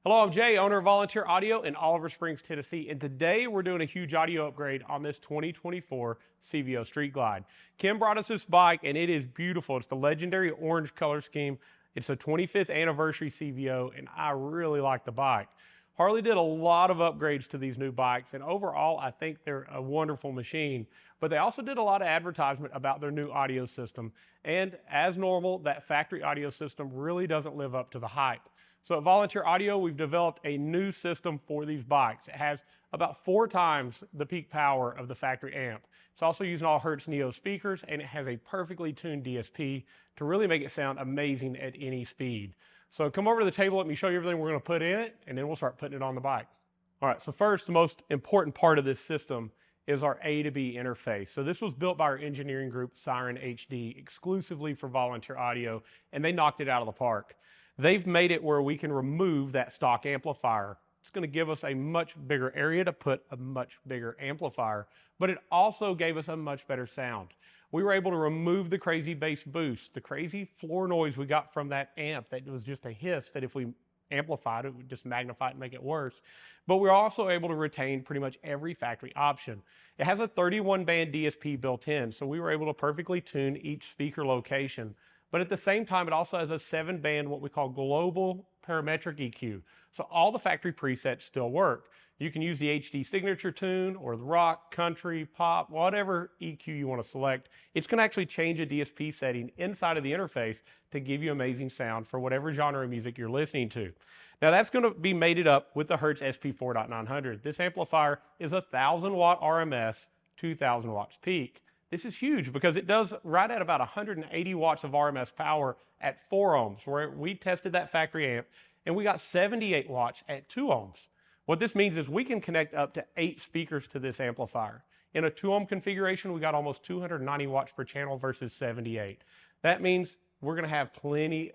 Hello, I'm Jay, owner of Volunteer Audio in Oliver Springs, Tennessee, and today we're doing a huge audio upgrade on this 2024 CVO Streetglide. Kim brought us this bike and it is beautiful. It's the legendary orange color scheme. It's a 25th anniversary CVO and I really like the bike. Harley did a lot of upgrades to these new bikes and overall I think they're a wonderful machine, but they also did a lot of advertisement about their new audio system, and as normal, that factory audio system really doesn't live up to the hype. So at Volunteer Audio, we've developed a new system for these bikes. It has about 4 times the peak power of the factory amp. It's also using all Hertz NEO speakers, and it has a perfectly tuned DSP to really make it sound amazing at any speed. So come over to the table, let me show you everything we're gonna put in it, and then we'll start putting it on the bike. All right, so first, the most important part of this system is our A2B interface. So this was built by our engineering group, Siren HD, exclusively for Volunteer Audio, and they knocked it out of the park. They've made it where we can remove that stock amplifier. It's going to give us a much bigger area to put a much bigger amplifier, but it also gave us a much better sound. We were able to remove the crazy bass boost, the crazy floor noise we got from that amp that was just a hiss that if we amplified it would just magnify it and make it worse. But we're also able to retain pretty much every factory option. It has a 31 band DSP built in, so we were able to perfectly tune each speaker location. But at the same time, it also has a 7-band, what we call global parametric EQ. So all the factory presets still work. You can use the HD signature tune or the rock, country, pop, whatever EQ you want to select. It's going to actually change a DSP setting inside of the interface to give you amazing sound for whatever genre of music you're listening to. Now that's going to be mated up with the Hertz SP4.900. This amplifier is 1,000 watt RMS, 2,000 watts peak. This is huge because it does right at about 180 watts of RMS power at 4 ohms, where we tested that factory amp and we got 78 watts at 2 ohms. What this means is we can connect up to 8 speakers to this amplifier. In a 2 ohm configuration, we got almost 290 watts per channel versus 78. That means we're going to have plenty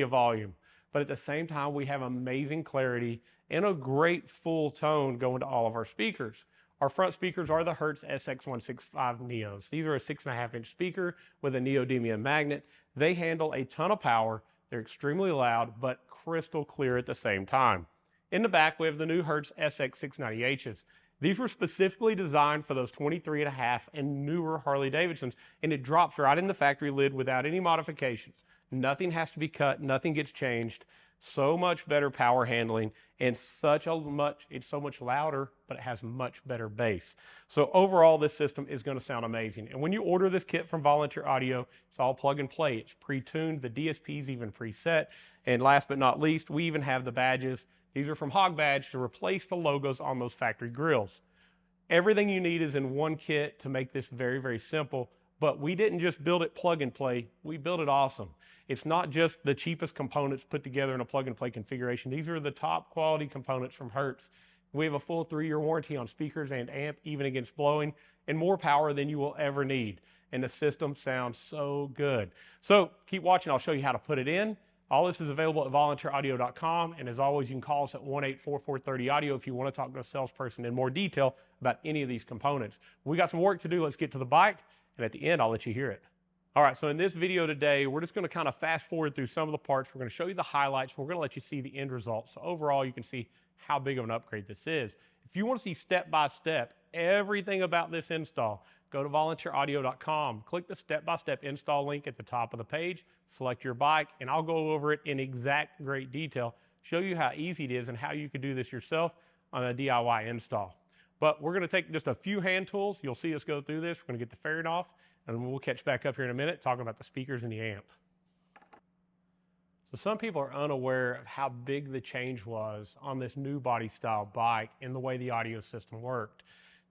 of volume, but at the same time, we have amazing clarity and a great full tone going to all of our speakers. Our front speakers are the Hertz SX165NEOs. These are a 6.5-inch speaker with a neodymium magnet. They handle a ton of power. They're extremely loud, but crystal clear at the same time. In the back, we have the new Hertz SX690Hs. These were specifically designed for those 23.5 and newer Harley Davidsons, and it drops right in the factory lid without any modifications. Nothing has to be cut, nothing gets changed. So much better power handling and it's so much louder, but it has much better bass. So overall, this system is going to sound amazing. And when you order this kit from Volunteer Audio, it's all plug and play. It's pre-tuned, the DSP is even preset. And last but not least, we even have the badges. These are from Hog Badge to replace the logos on those factory grills. Everything you need is in one kit to make this very, very simple. But we didn't just build it plug and play, we built it awesome. It's not just the cheapest components put together in a plug and play configuration. These are the top quality components from Hertz. We have a full 3-year warranty on speakers and amp, even against blowing, and more power than you will ever need. And the system sounds so good. So keep watching, I'll show you how to put it in. All this is available at volunteeraudio.com, and as always, you can call us at 1-844-30-AUDIO if you want to talk to a salesperson in more detail about any of these components. We got some work to do, let's get to the bike. And at the end, I'll let you hear it. All right, so in this video today, we're just gonna kind of fast forward through some of the parts. We're gonna show you the highlights. We're gonna let you see the end result. So overall, you can see how big of an upgrade this is. If you wanna see step-by-step everything about this install, go to volunteeraudio.com, click the step-by-step install link at the top of the page, select your bike, and I'll go over it in exact great detail, show you how easy it is and how you could do this yourself on a DIY install. But we're going to take just a few hand tools. You'll see us go through this. We're going to get the fairing off, and we'll catch back up here in a minute talking about the speakers and the amp. So some people are unaware of how big the change was on this new body style bike and the way the audio system worked.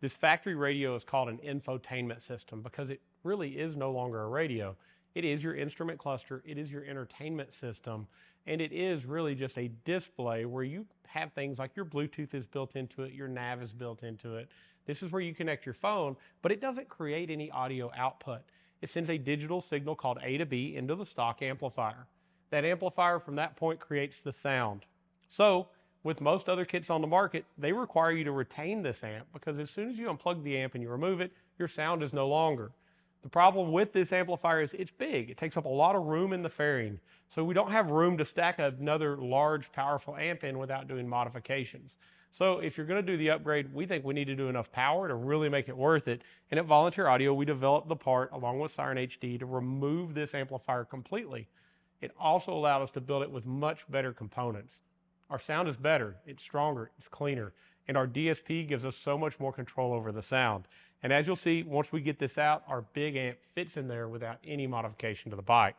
This factory radio is called an infotainment system because it really is no longer a radio. It is your instrument cluster, it is your entertainment system, and it is really just a display where you have things like your Bluetooth is built into it, your nav is built into it. This is where you connect your phone, but it doesn't create any audio output. It sends a digital signal called A2B into the stock amplifier. That amplifier from that point creates the sound. So with most other kits on the market, they require you to retain this amp because as soon as you unplug the amp and you remove it, your sound is no longer. The problem with this amplifier is it's big. It takes up a lot of room in the fairing. So we don't have room to stack another large, powerful amp in without doing modifications. So if you're going to do the upgrade, we think we need to do enough power to really make it worth it. And at Volunteer Audio, we developed the part along with Siren HD to remove this amplifier completely. It also allowed us to build it with much better components. Our sound is better, it's stronger, it's cleaner, and our DSP gives us so much more control over the sound. And as you'll see, once we get this out, our big amp fits in there without any modification to the bike.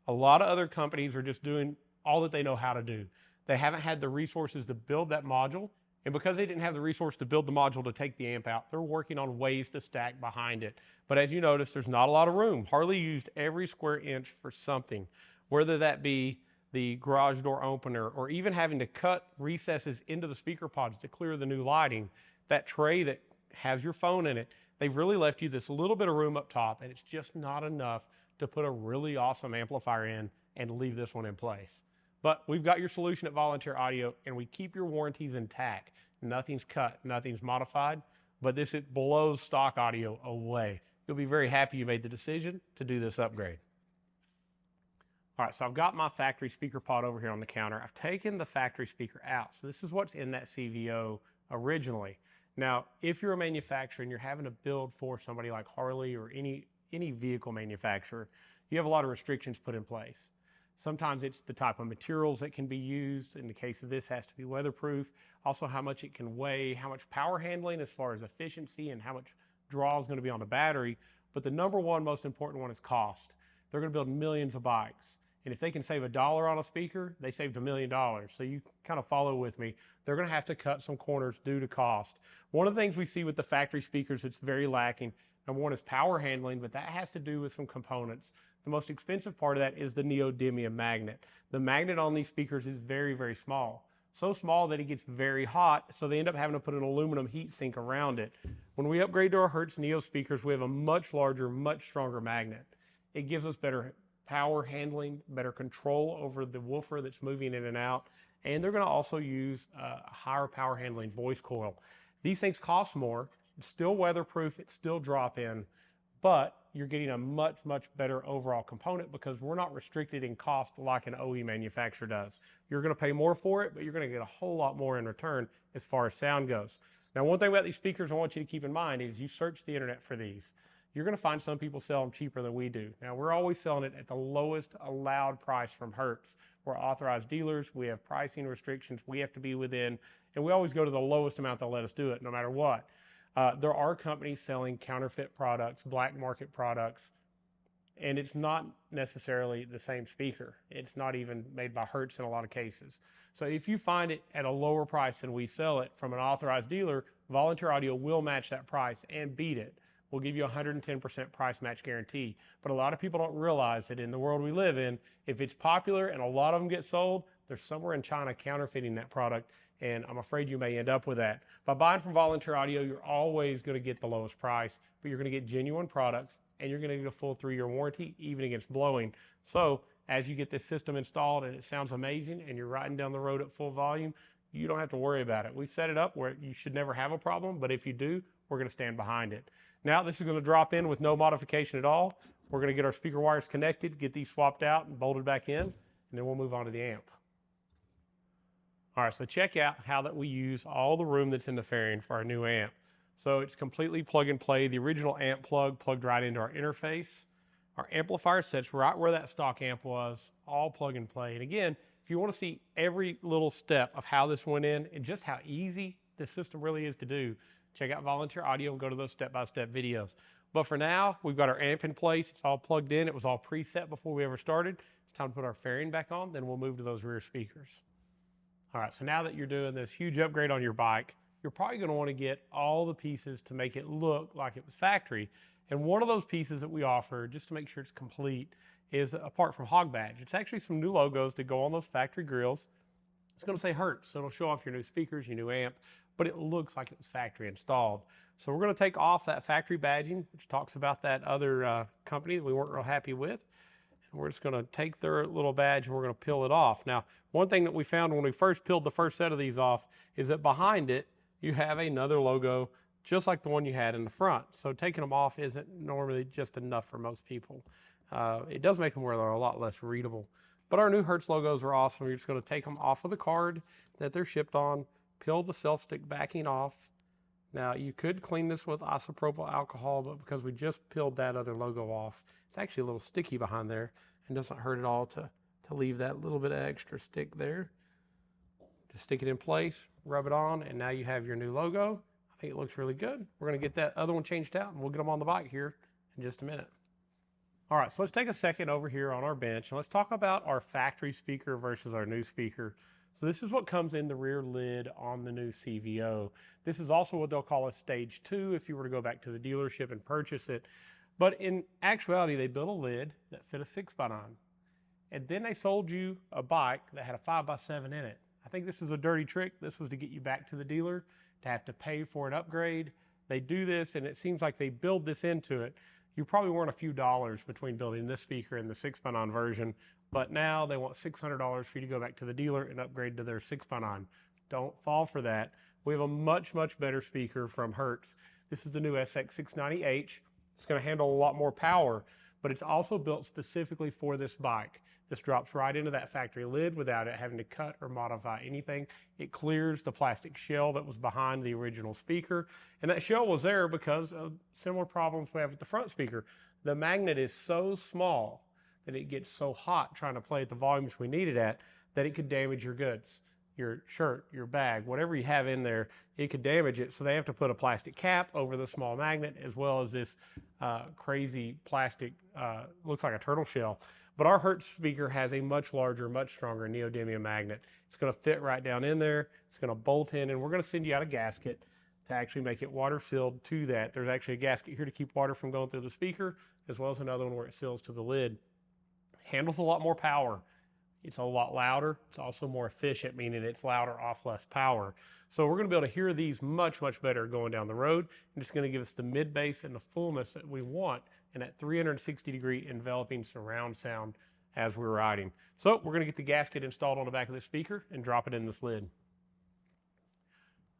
A lot of other companies are just doing all that they know how to do. They haven't had the resources to build that module, and because they didn't have the resource to build the module to take the amp out, they're working on ways to stack behind it. But as you notice, there's not a lot of room. Harley used every square inch for something, whether that be the garage door opener or even having to cut recesses into the speaker pods to clear the new lighting. That tray that has your phone in it, they've really left you this little bit of room up top, and it's just not enough to put a really awesome amplifier in and leave this one in place. But we've got your solution at Volunteer Audio, and we keep your warranties intact. Nothing's cut, nothing's modified, but this blows stock audio away. You'll be very happy you made the decision to do this upgrade. All right, so I've got my factory speaker pod over here on the counter. I've taken the factory speaker out. So this is what's in that CVO originally. Now, if you're a manufacturer and you're having to build for somebody like Harley or any vehicle manufacturer, you have a lot of restrictions put in place. Sometimes it's the type of materials that can be used. In the case of this, it has to be weatherproof. Also, how much it can weigh, how much power handling as far as efficiency, and how much draw is going to be on the battery. But the number one most important one is cost. They're going to build millions of bikes. And if they can save $1 on a speaker, they saved $1 million. So you kind of follow with me. They're going to have to cut some corners due to cost. One of the things we see with the factory speakers that's very lacking, number one, is power handling, but that has to do with some components. The most expensive part of that is the neodymium magnet. The magnet on these speakers is very, very small. So small that it gets very hot, so they end up having to put an aluminum heat sink around it. When we upgrade to our Hertz NEO speakers, we have a much larger, much stronger magnet. It gives us better power handling, better control over the woofer that's moving in and out, and they're going to also use a higher power handling voice coil. These things cost more. It's still weatherproof, it's still drop-in, but you're getting a much, much better overall component because we're not restricted in cost like an OE manufacturer does. You're going to pay more for it, but you're going to get a whole lot more in return as far as sound goes. Now, one thing about these speakers I want you to keep in mind is you search the internet for these. You're going to find some people sell them cheaper than we do. Now, we're always selling it at the lowest allowed price from Hertz. We're authorized dealers. We have pricing restrictions we have to be within, and we always go to the lowest amount they'll let us do it, no matter what. There are companies selling counterfeit products, black market products, and it's not necessarily the same speaker. It's not even made by Hertz in a lot of cases. So if you find it at a lower price than we sell it from an authorized dealer, Volunteer Audio will match that price and beat it. We'll give you a 110% price match guarantee. But a lot of people don't realize that in the world we live in, if it's popular and a lot of them get sold, there's somewhere in China counterfeiting that product, and I'm afraid you may end up with that. By buying from Volunteer Audio, you're always going to get the lowest price, but you're going to get genuine products, and you're going to get a full 3-year warranty, even against blowing. So as you get this system installed and it sounds amazing, and you're riding down the road at full volume, you don't have to worry about it. We've set it up where you should never have a problem, but if you do, we're going to stand behind it. Now this is going to drop in with no modification at all. We're going to get our speaker wires connected, get these swapped out and bolted back in, and then we'll move on to the amp. All right, so check out how that we use all the room that's in the fairing for our new amp. So it's completely plug and play. The original amp plug plugged right into our interface. Our amplifier sits right where that stock amp was, all plug and play. And again, if you want to see every little step of how this went in and just how easy this system really is to do, check out Volunteer Audio and go to those step-by-step videos. But for now, we've got our amp in place. It's all plugged in. It was all preset before we ever started. It's time to put our fairing back on, then we'll move to those rear speakers. All right, so now that you're doing this huge upgrade on your bike, you're probably going to want to get all the pieces to make it look like it was factory. And one of those pieces that we offer, just to make sure it's complete, is a part from Hog Badge. It's actually some new logos that go on those factory grills. It's going to say Hertz, so it'll show off your new speakers, your new amp, but it looks like it was factory installed. So we're going to take off that factory badging, which talks about that other company that we weren't real happy with. And we're just going to take their little badge and we're going to peel it off. Now, one thing that we found when we first peeled the first set of these off is that behind it, you have another logo just like the one you had in the front. So taking them off isn't normally just enough for most people. It does make them where they're a lot less readable. But our new Hertz logos are awesome. You're just going to take them off of the card that they're shipped on, peel the self-stick backing off. Now, you could clean this with isopropyl alcohol, but because we just peeled that other logo off, it's actually a little sticky behind there and doesn't hurt at all to leave that little bit of extra stick there. Just stick it in place, rub it on, and now you have your new logo. I think it looks really good. We're going to get that other one changed out, and we'll get them on the bike here in just a minute. All right, so let's take a second over here on our bench, and let's talk about our factory speaker versus our new speaker. So this is what comes in the rear lid on the new CVO. This is also what they'll call a stage 2 if you were to go back to the dealership and purchase it. But in actuality, they built a lid that fit a 6x9. And then they sold you a bike that had a 5x7 in it. I think this is a dirty trick. This was to get you back to the dealer to have to pay for an upgrade. They do this, and it seems like they build this into it. You probably weren't a few dollars between building this speaker and the 6x9 version, but now they want $600 for you to go back to the dealer and upgrade to their 6x9. Don't fall for that. We have a much, much better speaker from Hertz. This is the new SX690H. It's going to handle a lot more power, but it's also built specifically for this bike. This drops right into that factory lid without it having to cut or modify anything. It clears the plastic shell that was behind the original speaker. And that shell was there because of similar problems we have with the front speaker. The magnet is so small that it gets so hot trying to play at the volumes we need it at that it could damage your goods, your shirt, your bag, whatever you have in there, it could damage it. So they have to put a plastic cap over the small magnet as well as this crazy plastic, looks like a turtle shell. But our Hertz speaker has a much larger, much stronger neodymium magnet. It's going to fit right down in there. It's going to bolt in, and we're going to send you out a gasket to actually make it water sealed to that. There's actually a gasket here to keep water from going through the speaker, as well as another one where it seals to the lid. Handles a lot more power. It's a lot louder. It's also more efficient, meaning it's louder off less power. So we're going to be able to hear these much, much better going down the road. And it's going to give us the mid bass and the fullness that we want and that 360-degree enveloping surround sound as we're riding. So we're going to get the gasket installed on the back of the speaker and drop it in this lid.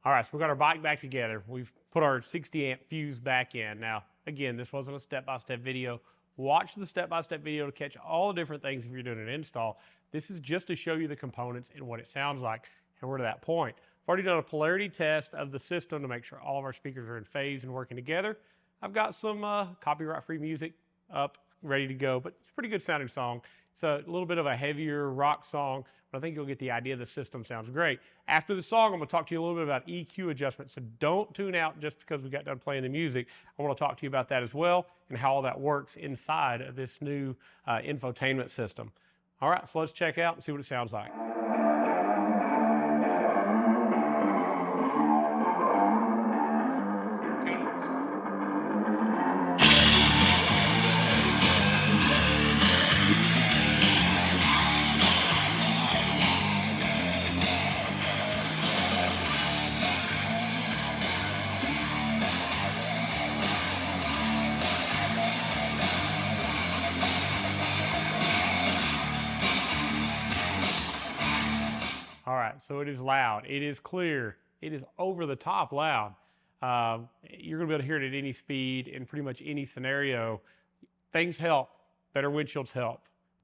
All right, so we've got our bike back together. We've put our 60 amp fuse back in. Now, again, this wasn't a step-by-step video. Watch the step-by-step video to catch all the different things if you're doing an install. This is just to show you the components and what it sounds like, and we're to that point. I've already done a polarity test of the system to make sure all of our speakers are in phase and working together. I've got some copyright-free music up, ready to go, but it's a pretty good sounding song. It's a little bit of a heavier rock song, but I think you'll get the idea. The system sounds great. After the song, I'm going to talk to you a little bit about EQ adjustments, so don't tune out just because we got done playing the music. I want to talk to you about that as well and how all that works inside of this new infotainment system. All right, so let's check out and see what it sounds like. All right, so it is loud, it is clear, it is over the top loud. You're gonna be able to hear it at any speed in pretty much any scenario. Things help, better windshields help,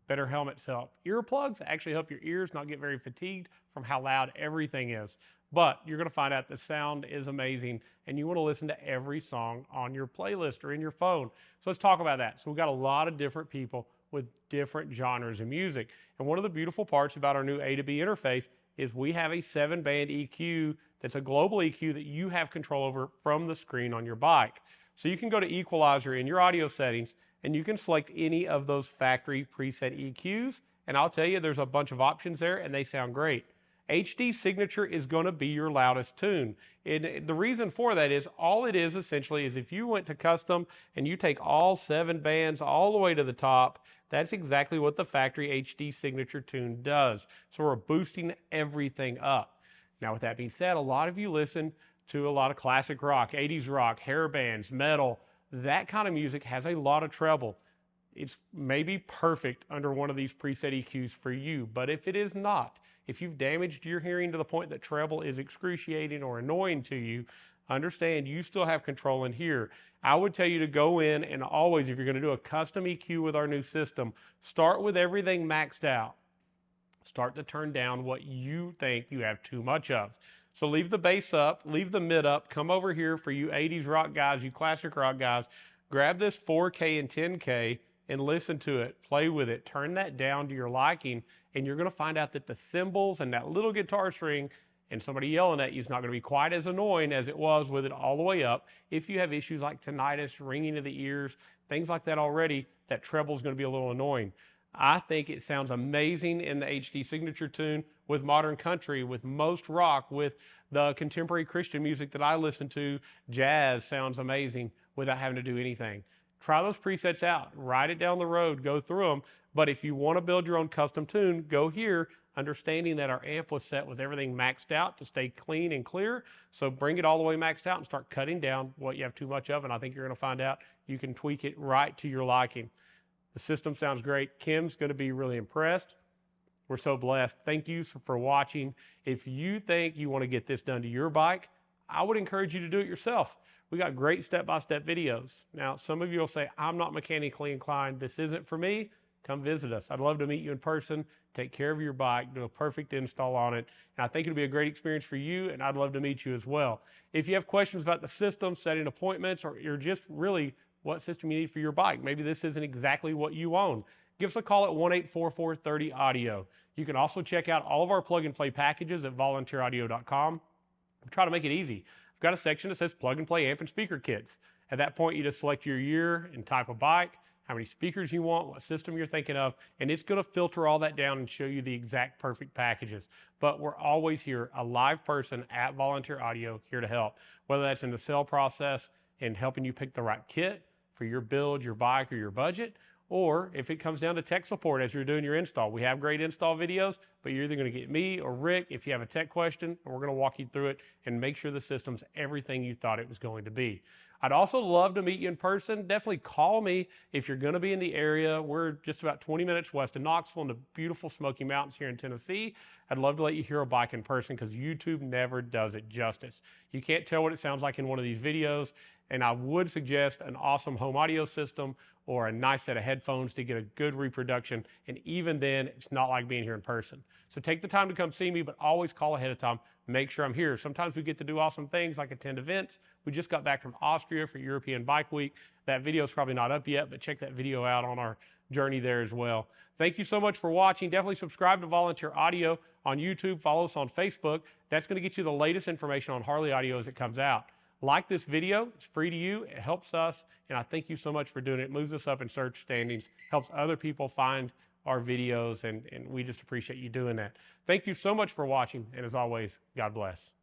better helmets help. Earplugs actually help your ears not get very fatigued from how loud everything is. But you're gonna find out the sound is amazing and you wanna listen to every song on your playlist or in your phone. So let's talk about that. So we've got a lot of different people with different genres of music. And one of the beautiful parts about our new A2B interface is we have a 7-band EQ that's a global EQ that you have control over from the screen on your bike. So you can go to equalizer in your audio settings and you can select any of those factory preset EQs. And I'll tell you, there's a bunch of options there and they sound great. HD signature is going to be your loudest tune. And the reason for that is all it is essentially is if you went to custom and you take all 7 bands all the way to the top, that's exactly what the factory HD signature tune does. So we're boosting everything up. Now with that being said, a lot of you listen to a lot of classic rock, 80s rock, hair bands, metal. That kind of music has a lot of treble. It's maybe perfect under one of these preset EQs for you, but if it is not, if you've damaged your hearing to the point that treble is excruciating or annoying to you, understand you still have control in here. I would tell you to go in and always, if you're going to do a custom EQ with our new system, start with everything maxed out. Start to turn down what you think you have too much of. So leave the bass up, leave the mid up, come over here for you 80s rock guys, you classic rock guys, grab this 4K and 10K and listen to it, play with it, turn that down to your liking, and you're gonna find out that the cymbals and that little guitar string and somebody yelling at you is not gonna be quite as annoying as it was with it all the way up. If you have issues like tinnitus, ringing of the ears, things like that already, that treble is gonna be a little annoying. I think it sounds amazing in the HD signature tune with modern country, with most rock, with the contemporary Christian music that I listen to. Jazz sounds amazing without having to do anything. Try those presets out, write it down the road, go through them. But if you want to build your own custom tune, go here, understanding that our amp was set with everything maxed out to stay clean and clear. So bring it all the way maxed out and start cutting down what you have too much of. And I think you're going to find out you can tweak it right to your liking. The system sounds great. Kim's going to be really impressed. We're so blessed. Thank you for watching. If you think you want to get this done to your bike, I would encourage you to do it yourself. We got great step-by-step videos. Now, some of you will say, I'm not mechanically inclined. This isn't for me. Come visit us. I'd love to meet you in person, take care of your bike, do a perfect install on it. And I think it'll be a great experience for you, and I'd love to meet you as well. If you have questions about the system, setting appointments, or you're just really what system you need for your bike. Maybe this isn't exactly what you own. Give us a call at 1-844-30-AUDIO. You can also check out all of our plug-and-play packages at volunteeraudio.com. We try to make it easy. I've got a section that says plug-and-play amp and speaker kits. At that point, you just select your year and type of bike, how many speakers you want, what system you're thinking of, and it's going to filter all that down and show you the exact perfect packages. But we're always here, a live person at Volunteer Audio, here to help, whether that's in the sale process and helping you pick the right kit for your build, your bike, or your budget, or if it comes down to tech support as you're doing your install. We have great install videos, but you're either going to get me or Rick if you have a tech question, and we're going to walk you through it and make sure the system's everything you thought it was going to be. I'd also love to meet you in person. Definitely call me if you're going to be in the area. We're just about 20 minutes west of Knoxville in the beautiful Smoky Mountains here in Tennessee. I'd love to let you hear a bike in person because YouTube never does it justice. You can't tell what it sounds like in one of these videos, and I would suggest an awesome home audio system or a nice set of headphones to get a good reproduction, and even then, it's not like being here in person. So take the time to come see me, but always call ahead of time. Make sure I'm here. Sometimes we get to do awesome things like attend events. We just got back from Austria for European Bike Week. That video is probably not up yet, but check that video out on our journey there as well. Thank you so much for watching. Definitely subscribe to Volunteer Audio on YouTube. Follow us on Facebook. That's going to get you the latest information on Harley Audio as it comes out. Like this video. It's free to you. It helps us, and I thank you so much for doing it. It moves us up in search standings, helps other people find our videos, and we just appreciate you doing that. Thank you so much for watching, and as always, God bless.